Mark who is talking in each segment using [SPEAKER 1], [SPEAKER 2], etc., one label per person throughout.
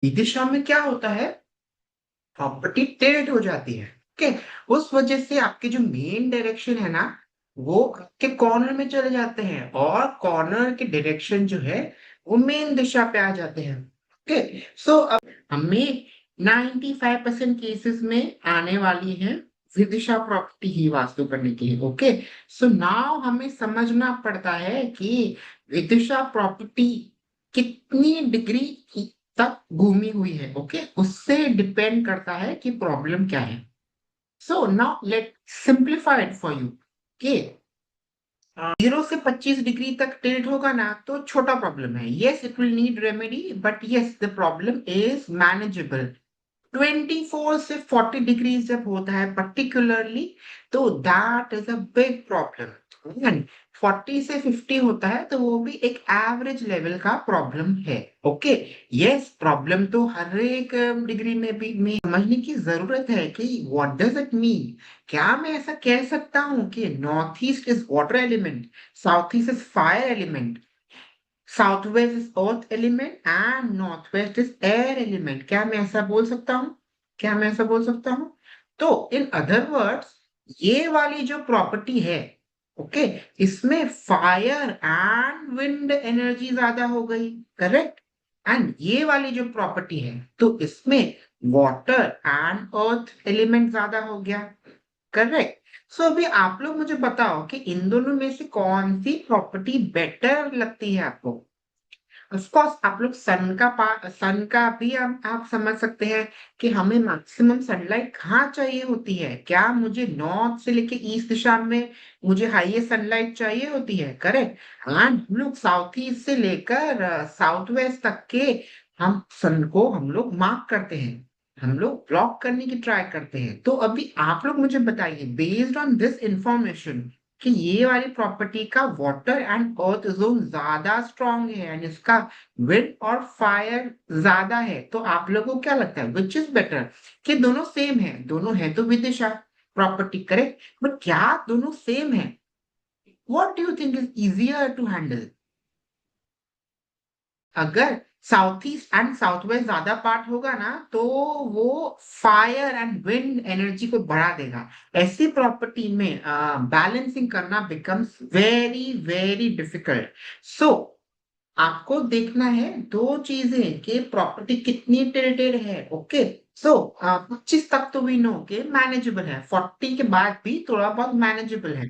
[SPEAKER 1] दिशा में क्या होता है, प्रॉपर्टी टिल्ट हो जाती है। ओके, उस वजह से आपके जो मेन डायरेक्शन है ना, वो आपके कॉर्नर में चले जाते हैं और कॉर्नर के डायरेक्शन जो है वो मेन दिशा पे आ जाते हैं। ओके, सो अब हमें 95% केसेस में आने वाली है विदिशा प्रॉपर्टी ही वास्तु करने के लिए। ओके, सो नाउ हमें समझना पड़ता है कि विदिशा प्रॉपर्टी कितनी डिग्री तक घूमी हुई है। ओके, उससे डिपेंड करता है कि प्रॉब्लम क्या है। So now let simplify it for you कि 0 से 25 डिग्री तक टिल्ट होगा ना तो छोटा प्रॉब्लम है, yes it will need remedy, but yes the problem is manageable. 24 से 40 डिग्री जब होता है पर्टिकुलरली, तो that is a big problem. And 40 से 50 होता है तो वो भी एक एवरेज लेवल का प्रॉब्लम है। ओके, यस प्रॉब्लम तो हर एक डिग्री में भी में समझने की जरूरत है कि व्हाट डज इट मीन। क्या मैं ऐसा कह सकता हूँ कि north east is water element, south east is fire element, southwest is earth element and north west is air element? क्या मैं ऐसा बोल सकता हूँ? क्या मैं ऐसा बोल सकता हूँ? तो इन अदर वर्ड्स, ये वाली जो प्रॉपर्टी है, ओके, इसमें फायर एंड विंड एनर्जी ज्यादा हो गई, करेक्ट। एंड ये वाली जो प्रॉपर्टी है तो इसमें वाटर एंड अर्थ एलिमेंट ज्यादा हो गया, करेक्ट। सो अभी आप लोग मुझे बताओ कि इन दोनों में से कौन सी प्रॉपर्टी बेटर लगती है आपको? ऑफ कोर्स आप लोग सन का भी आप समझ सकते हैं कि हमें मैक्सिमम सनलाइट कहाँ चाहिए होती है। क्या मुझे नॉर्थ से लेके ईस्ट दिशा में मुझे हाईएस्ट सनलाइट चाहिए होती है, करेक्ट। एंड हम लोग साउथ ईस्ट से लेकर साउथ वेस्ट तक के हम सन को हम लोग मार्क करते हैं, हम लोग ब्लॉक करने की ट्राई करते हैं। तो अभी आप लोग मुझे बताइए बेस्ड ऑन दिस इंफॉर्मेशन कि ये वाली प्रॉपर्टी का वाटर एंड अर्थ जोन ज्यादा स्ट्रांग है एंड इसका विंड और फायर ज्यादा है, तो आप लोगों को क्या लगता है विच इज बेटर? कि दोनों सेम है, दोनों है तो विदिशा प्रॉपर्टी, करेक्ट, बट क्या दोनों सेम है? What do you think is easier to handle? अगर south east and south west ज्यादा पार्ट होगा ना तो वो फायर एंड विंड एनर्जी को बढ़ा देगा। ऐसी प्रॉपर्टी में बैलेंसिंग करना बिकम्स वेरी वेरी डिफिकल्ट। सो आपको देखना है दो चीजें कि प्रॉपर्टी कितनी टिल्टेड है। ओके, सो 25 तक तो वी नो के मैनेजेबल है, 40 के बाद भी थोड़ा बहुत मैनेजेबल है।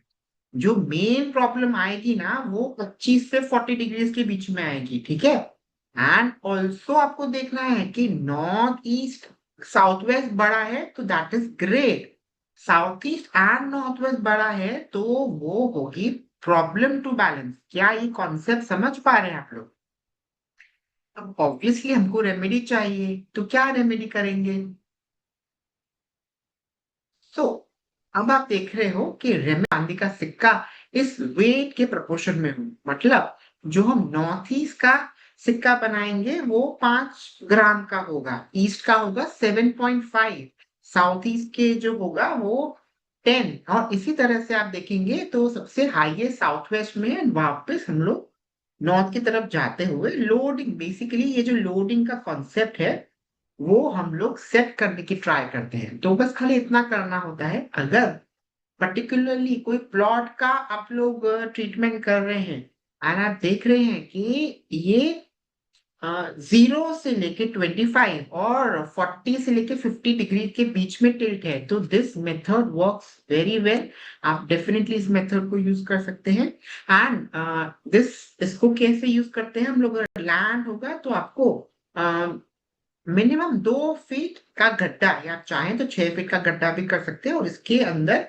[SPEAKER 1] जो मेन प्रॉब्लम आएगी ना वो 25 से 40 डिग्री के बीच में आएगी, ठीक है। एंड ऑल्सो आपको देखना है कि नॉर्थ ईस्ट साउथ वेस्ट बड़ा है तो that is great, south east and north west बड़ा है तो वो होगी प्रॉब्लम टू बैलेंस। क्या ये कॉन्सेप्ट समझ पा रहे हैं आप लोग? अब ऑब्वियसली हमको रेमेडी चाहिए, तो क्या रेमेडी करेंगे? तो अब आप देख रहे हो कि रेमेडी चांदी का सिक्का इस वेट के प्रोपोर्शन में हो, मतलब जो हम नॉर्थ ईस्ट का सिक्का बनाएंगे वो 5 ग्राम का होगा, ईस्ट का होगा 7.5, साउथ ईस्ट के जो होगा वो 10, और इसी तरह से आप देखेंगे तो सबसे हाईएस्ट साउथ वेस्ट में है, वापस हम लोग नॉर्थ की तरफ जाते हुए लोडिंग, बेसिकली ये जो लोडिंग का कॉन्सेप्ट है वो हम लोग सेट करने की ट्राई करते हैं। तो बस खाली इतना करना होता है। अगर पर्टिकुलरली कोई प्लॉट का आप लोग ट्रीटमेंट कर रहे हैं और आप देख रहे हैं कि ये 0 से लेके 25 और 40 से लेके 50 डिग्री के बीच में टिल्ट है, तो this method works very well. आप डेफिनेटली इस मेथड को यूज कर सकते हैं। एंड दिस इसको कैसे यूज करते हैं हम लोग? लैंड होगा तो आपको मिनिमम 2 फीट का गड्ढा, या आप चाहें तो 6 फीट का गड्ढा भी कर सकते हैं, और इसके अंदर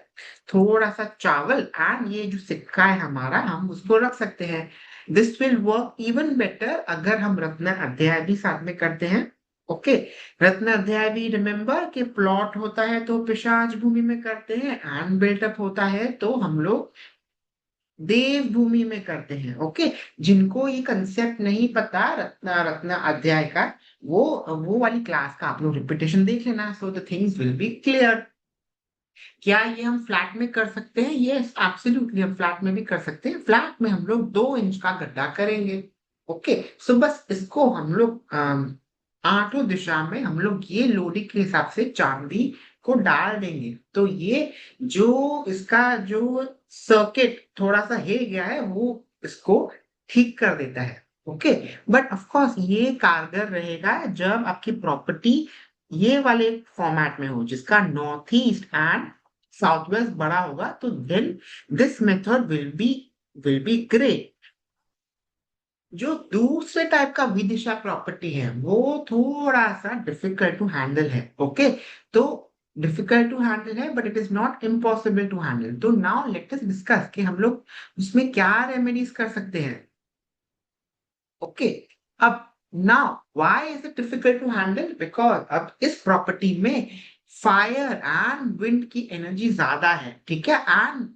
[SPEAKER 1] थोड़ा सा चावल एंड ये जो सिक्का है हमारा हम उसको रख सकते हैं। This will work even better अगर हम रत्न अध्याय भी साथ में करते हैं। ओके, रत्न अध्याय भी रिमेम्बर कि प्लॉट होता है तो पिशाच भूमि में करते हैं एंड बिल्टअप होता है तो हम लोग देवभूमि में करते हैं। ओके, जिनको ये कंसेप्ट नहीं पता रत्ना रत्ना अध्याय का, वो वाली क्लास का आप लोग रिपीटेशन देख लेना, so the things will be clear. क्या ये हम फ्लैट में कर सकते हैं? यस एब्सोल्युटली, हम फ्लैट में भी कर सकते हैं। फ्लैट में हम लोग 2 इंच का गड्ढा करेंगे। ओके, सो बस इसको हम लोग आठों दिशा में हम लोग ये लोडिंग के हिसाब से चांदी को डाल देंगे, तो ये जो इसका जो सर्किट थोड़ा सा हिल गया है वो इसको ठीक कर देता है। ओके, बट ऑफ कोर्स ये कारगर रहेगा जब आपकी प्रॉपर्टी ये वाले फॉर्मेट में हो जिसका north east and south west बड़ा होगा, तो then this method will be great. जो दूसरे टाइप का विदिशा प्रॉपर्टी है वो थोड़ा सा डिफिकल्ट टू हैंडल है। ओके, तो डिफिकल्ट टू हैंडल है but it is not impossible to handle. तो नाउ लेट अस डिस्कस कि हम लोग उसमें क्या रेमेडीज कर सकते हैं। ओके, अब now why is it difficult to handle, because अब इस प्रॉपर्टी में फायर एंड विंड की एनर्जी ज्यादा है, ठीक है, एंड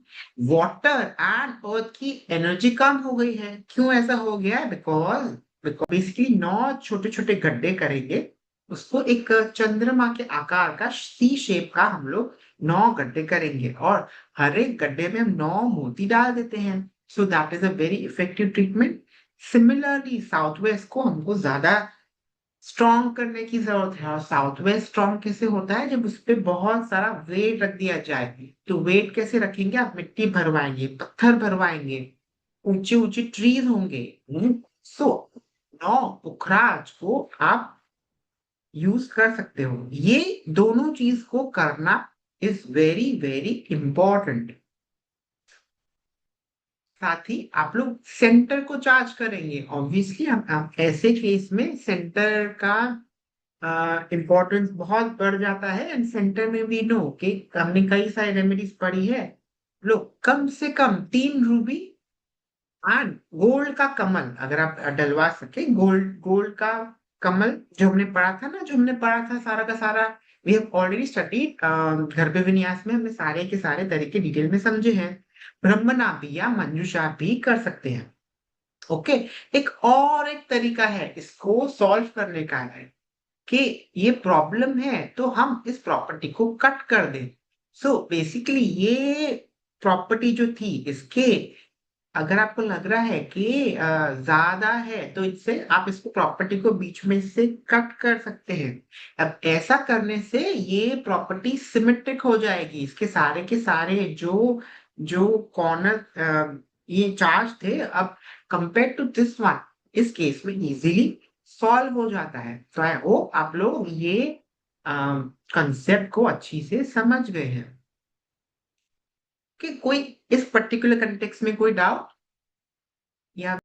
[SPEAKER 1] वाटर एंड अर्थ की एनर्जी कम हो गई है। क्यों ऐसा हो गया है? बिकॉज बेसिकली 9 छोटे छोटे गड्ढे करेंगे, उसको एक चंद्रमा के आकार का सी शेप का हम लोग 9 गड्ढे करेंगे और हर एक गड्ढे में हम 9 मोती डाल देते हैं। So that is a very effective treatment. Similarly south west को हमको ज्यादा स्ट्रॉन्ग करने की जरूरत है, और साउथ वेस्ट स्ट्रॉन्ग कैसे होता है? जब उस पे बहुत सारा वेट रख दिया जाए। तो वेट कैसे रखेंगे? आप मिट्टी भरवाएंगे, पत्थर भरवाएंगे, ऊंचे ऊंचे ट्रीज होंगे। सो नौ पुखराज को आप यूज कर सकते हो। ये दोनों चीज को करना इज वेरी वेरी इंपॉर्टेंट। साथ ही आप लोग सेंटर को चार्ज करेंगे। ऑब्वियसली हम ऐसे केस में सेंटर का इम्पोर्टेंस बहुत बढ़ जाता है। एंड सेंटर में भी नो कि हमने कई सारी रेमेडीज पढ़ी है। लोग कम से कम 3 रूबी एंड गोल्ड का कमल अगर आप डलवा सके, गोल्ड गोल्ड का कमल जो हमने पढ़ा था ना, जो हमने पढ़ा था सारा का सारा, वी हैव ऑलरेडी स्टडीड गर्भ विन्यास में, हमने सारे के सारे तरीके डिटेल में समझे हैं। ब्रह्मना भी या मंजूषा भी कर सकते हैं। ओके, एक तरीका है इसको सॉल्व करने का है कि ये प्रॉब्लम है तो हम इस प्रॉपर्टी को कट कर दें। सो बेसिकली ये प्रॉपर्टी जो थी इसके, अगर आपको लग रहा है कि ज्यादा है तो इससे आप इसको प्रॉपर्टी को बीच में से कट कर सकते हैं। अब ऐसा करने से ये प्रॉपर्टी सिमेट्रिक हो जाएगी। इसके सारे के सारे जो जो कॉर्नर ये चार्ज थे, अब कंपेयर टू दिस वन, इस केस में इजीली सॉल्व हो जाता है। तो आई होप आप लोग ये कंसेप्ट को अच्छी से समझ गए हैं। कि कोई इस पर्टिकुलर कंटेक्स्ट में कोई डाउट या